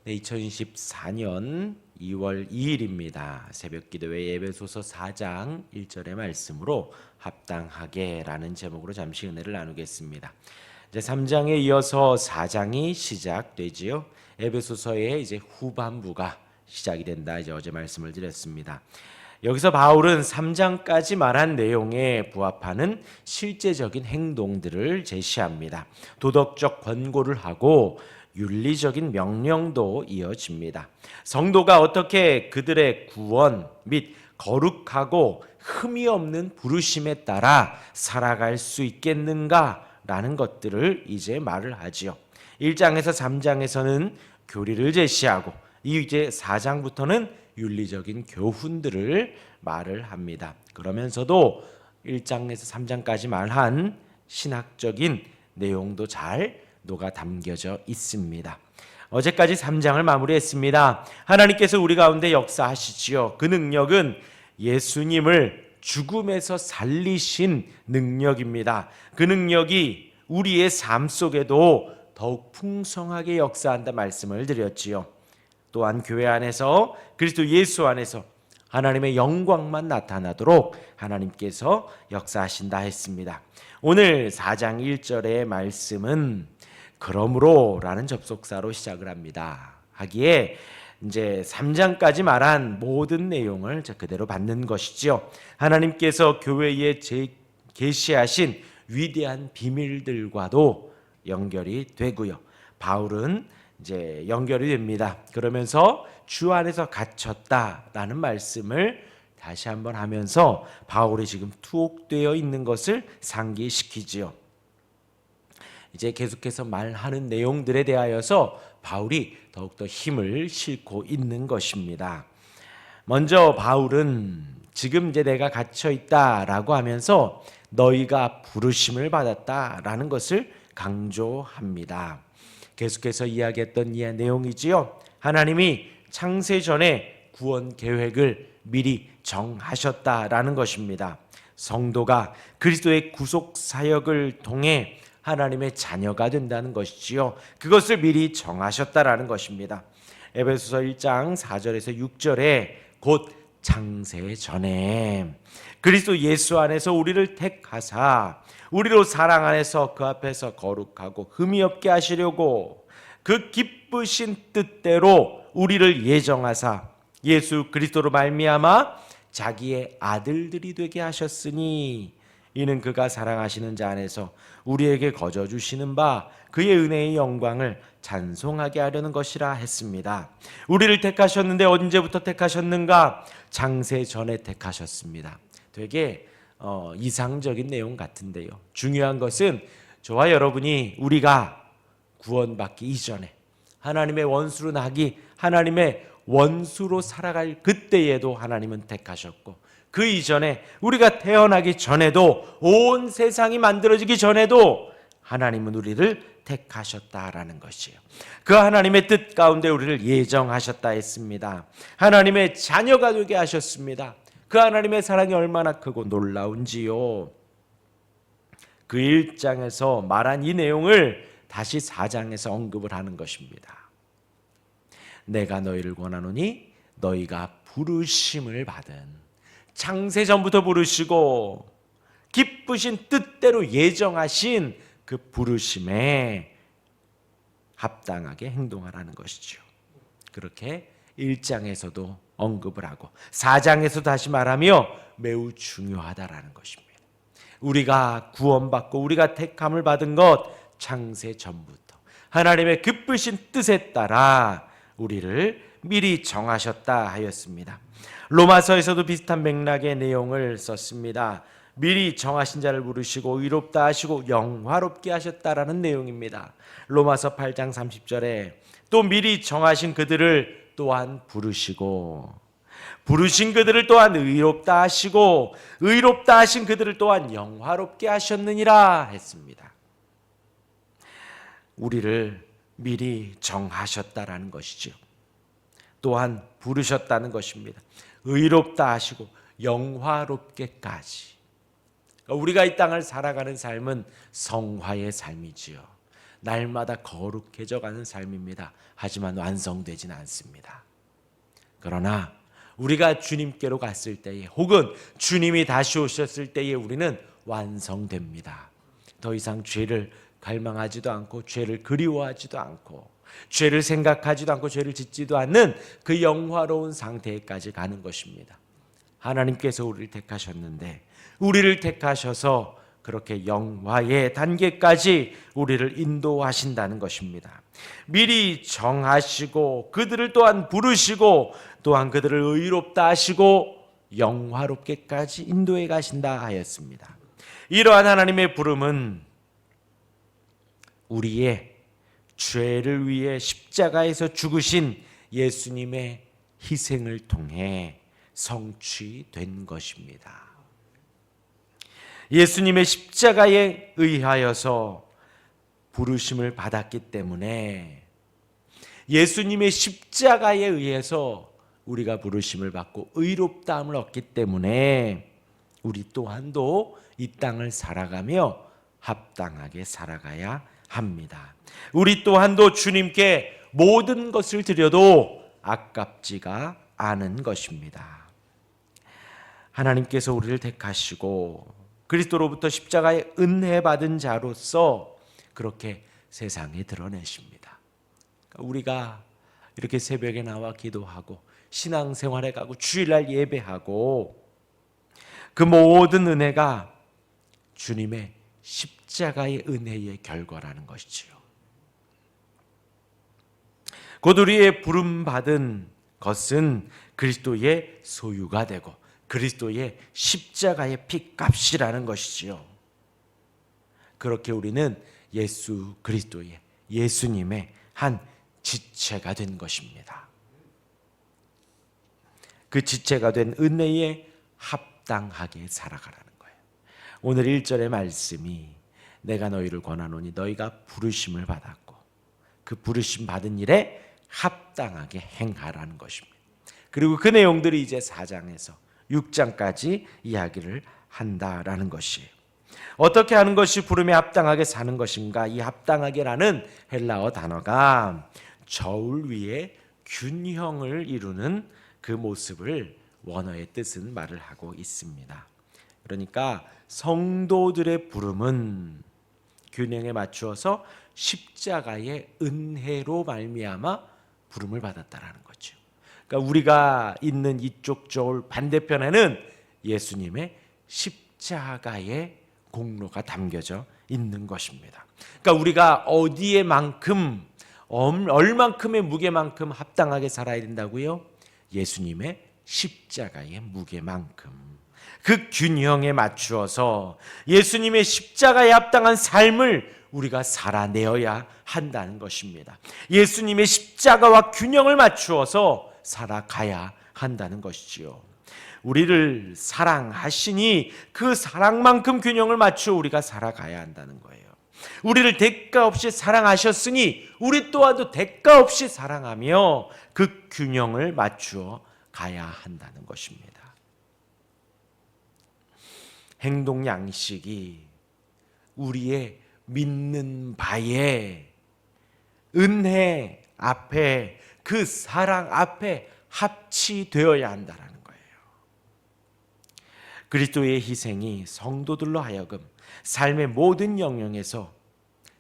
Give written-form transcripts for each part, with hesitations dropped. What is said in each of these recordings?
2024년 2월 2일입니다. 새벽기도회 에베소서 4장 1절의 말씀으로 합당하게라는 제목으로 잠시 은혜를 나누겠습니다. 이제 3장에 이어서 4장이 시작되지요. 에베소서의 이제 후반부가 시작이 된다. 이제 어제 말씀을 드렸습니다. 여기서 바울은 3장까지 말한 내용에 부합하는 실제적인 행동들을 제시합니다. 도덕적 권고를 하고 윤리적인 명령도 이어집니다. 성도가 어떻게 그들의 구원 및 거룩하고 흠이 없는 부르심에 따라 살아갈 수 있겠는가라는 것들을 이제 말을 하지요. 1장에서 3장에서는 교리를 제시하고 이제 4장부터는 윤리적인 교훈들을 말을 합니다. 그러면서도 1장에서 3장까지 말한 신학적인 내용도 잘 녹아 담겨져 있습니다. 어제까지 3장을 마무리했습니다. 하나님께서 우리 가운데 역사하시지요. 그 능력은 예수님을 죽음에서 살리신 능력입니다. 그 능력이 우리의 삶 속에도 더욱 풍성하게 역사한다 말씀을 드렸지요. 또한 교회 안에서 그리스도 예수 안에서 하나님의 영광만 나타나도록 하나님께서 역사하신다 했습니다. 오늘 4장 1절의 말씀은 그러므로 라는 접속사로 시작을 합니다. 하기에 이제 3장까지 말한 모든 내용을 그대로 받는 것이죠. 하나님께서 교회에 계시하신 위대한 비밀들과도 연결이 되고요. 바울은 이제 연결이 됩니다. 그러면서 주 안에서 갇혔다라는 말씀을 다시 한번 하면서 바울이 지금 투옥되어 있는 것을 상기시키지요. 이제 계속해서 말하는 내용들에 대하여서 바울이 더욱더 힘을 싣고 있는 것입니다. 먼저 바울은 지금 이제 내가 갇혀 있다라고 하면서 너희가 부르심을 받았다라는 것을 강조합니다. 계속해서 이야기했던 이 내용이지요. 하나님이 창세 전에 구원 계획을 미리 정하셨다라는 것입니다. 성도가 그리스도의 구속 사역을 통해 하나님의 자녀가 된다는 것이지요. 그것을 미리 정하셨다라는 것입니다. 에베소서 1장 4절에서 6절에 곧 창세 전에 그리스도 예수 안에서 우리를 택하사 우리로 사랑 안에서 그 앞에서 거룩하고 흠이 없게 하시려고 그 기쁘신 뜻대로 우리를 예정하사 예수 그리스도로 말미암아 자기의 아들들이 되게 하셨으니 이는 그가 사랑하시는 자 안에서 우리에게 거저 주시는 바 그의 은혜의 영광을 찬송하게 하려는 것이라 했습니다. 우리를 택하셨는데 언제부터 택하셨는가? 창세 전에 택하셨습니다. 되게 이상적인 내용 같은데요. 중요한 것은 저와 여러분이 우리가 구원받기 이전에 하나님의 원수로 나기 하나님의 원수로 살아갈 그때에도 하나님은 택하셨고 그 이전에 우리가 태어나기 전에도 온 세상이 만들어지기 전에도 하나님은 우리를 택하셨다라는 것이에요. 그 하나님의 뜻 가운데 우리를 예정하셨다 했습니다. 하나님의 자녀가 되게 하셨습니다. 그 하나님의 사랑이 얼마나 크고 놀라운지요. 그 1장에서 말한 이 내용을 다시 4장에서 언급을 하는 것입니다. 내가 너희를 권하노니 너희가 부르심을 받은 창세 전부터 부르시고 기쁘신 뜻대로 예정하신 그 부르심에 합당하게 행동하라는 것이죠. 그렇게 1장에서도 언급을 하고 4장에서 다시 말하며 매우 중요하다라는 것입니다. 우리가 구원받고 우리가 택함을 받은 것 창세 전부터 하나님의 기쁘신 뜻에 따라 우리를 미리 정하셨다 하였습니다. 로마서에서도 비슷한 맥락의 내용을 썼습니다. 미리 정하신 자를 부르시고 의롭다 하시고 영화롭게 하셨다라는 내용입니다. 로마서 8장 30절에 또 미리 정하신 그들을 또한 부르시고 부르신 그들을 또한 의롭다 하시고 의롭다 하신 그들을 또한 영화롭게 하셨느니라 했습니다. 우리를 미리 정하셨다라는 것이죠. 또한 부르셨다는 것입니다. 의롭다 하시고 영화롭게까지. 우리가 이 땅을 살아가는 삶은 성화의 삶이지요. 날마다 거룩해져 가는 삶입니다. 하지만 완성되지는 않습니다. 그러나 우리가 주님께로 갔을 때에 혹은 주님이 다시 오셨을 때에 우리는 완성됩니다. 더 이상 죄를 갈망하지도 않고 죄를 그리워하지도 않고 죄를 생각하지도 않고 죄를 짓지도 않는 그 영화로운 상태까지 가는 것입니다. 하나님께서 우리를 택하셨는데 우리를 택하셔서 그렇게 영화의 단계까지 우리를 인도하신다는 것입니다. 미리 정하시고 그들을 또한 부르시고 또한 그들을 의롭다 하시고 영화롭게까지 인도해 가신다 하였습니다. 이러한 하나님의 부름은 우리의 죄를 위해 십자가에서 죽으신 예수님의 희생을 통해 성취된 것입니다. 예수님의 십자가에 의하여서 부르심을 받았기 때문에 예수님의 십자가에 의해서 우리가 부르심을 받고 의롭다함을 얻기 때문에 우리 또한도 이 땅을 살아가며 합당하게 살아가야 합니다. 우리 또한도 주님께 모든 것을 드려도 아깝지가 않은 것입니다. 하나님께서 우리를 택하시고 그리스도로부터 십자가의 은혜 받은 자로서 그렇게 세상에 드러내십니다. 우리가 이렇게 새벽에 나와 기도하고 신앙생활에 가고 주일날 예배하고 그 모든 은혜가 주님의 십자가의 은혜의 결과라는 것이지요. 곧 우리의 부름받은 것은 그리스도의 소유가 되고 그리스도의 십자가의 피값이라는 것이지요. 그렇게 우리는 예수 그리스도의 예수님의 한 지체가 된 것입니다. 그 지체가 된 은혜에 합당하게 살아가라는 거예요. 오늘 1절의 말씀이 내가 너희를 권하노니 너희가 부르심을 받았고 그 부르심 받은 일에 합당하게 행하라는 것입니다. 그리고 그 내용들이 이제 4장에서 6장까지 이야기를 한다라는 것이에요. 어떻게 하는 것이 부름에 합당하게 사는 것인가? 이 합당하게라는 헬라어 단어가 저울 위에 균형을 이루는 그 모습을 원어의 뜻은 말을 하고 있습니다. 그러니까 성도들의 부름은 균형에 맞추어서 십자가의 은혜로 말미암아 부름을 받았다라는 거죠. 그러니까 우리가 있는 이쪽 저울 반대편에는 예수님의 십자가의 공로가 담겨져 있는 것입니다. 그러니까 우리가 어디에만큼 얼만큼의 무게만큼 합당하게 살아야 된다고요? 예수님의 십자가의 무게만큼 그 균형에 맞추어서 예수님의 십자가에 합당한 삶을 우리가 살아내어야 한다는 것입니다. 예수님의 십자가와 균형을 맞추어서 살아가야 한다는 것이지요. 우리를 사랑하시니 그 사랑만큼 균형을 맞추어 우리가 살아가야 한다는 거예요. 우리를 대가 없이 사랑하셨으니 우리 또한도 대가 없이 사랑하며 그 균형을 맞추어 가야 한다는 것입니다. 행동 양식이 우리의 믿는 바에 은혜 앞에 그 사랑 앞에 합치되어야 한다는 거예요. 그리스도의 희생이 성도들로 하여금 삶의 모든 영역에서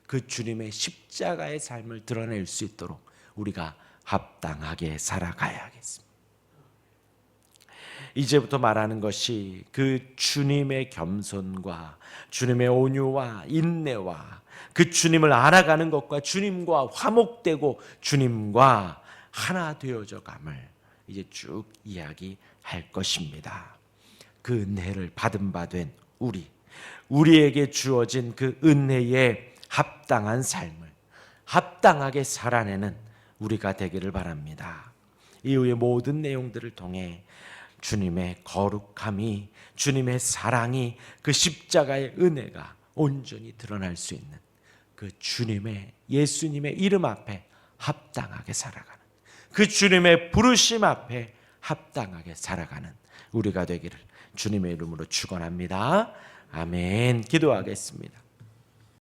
그 주님의 십자가의 삶을 드러낼 수 있도록 우리가 합당하게 살아가야겠습니다. 이제부터 말하는 것이 그 주님의 겸손과 주님의 온유와 인내와 그 주님을 알아가는 것과 주님과 화목되고 주님과 하나 되어져 감을 이제 쭉 이야기할 것입니다. 그 은혜를 받은 바 된 우리에게 주어진 그 은혜에 합당한 삶을 합당하게 살아내는 우리가 되기를 바랍니다. 이후의 모든 내용들을 통해 주님의 거룩함이 주님의 사랑이 그 십자가의 은혜가 온전히 드러날 수 있는 그 주님의 예수님의 이름 앞에 합당하게 살아가는 그 주님의 부르심 앞에 합당하게 살아가는 우리가 되기를 주님의 이름으로 축원합니다. 아멘. 기도하겠습니다.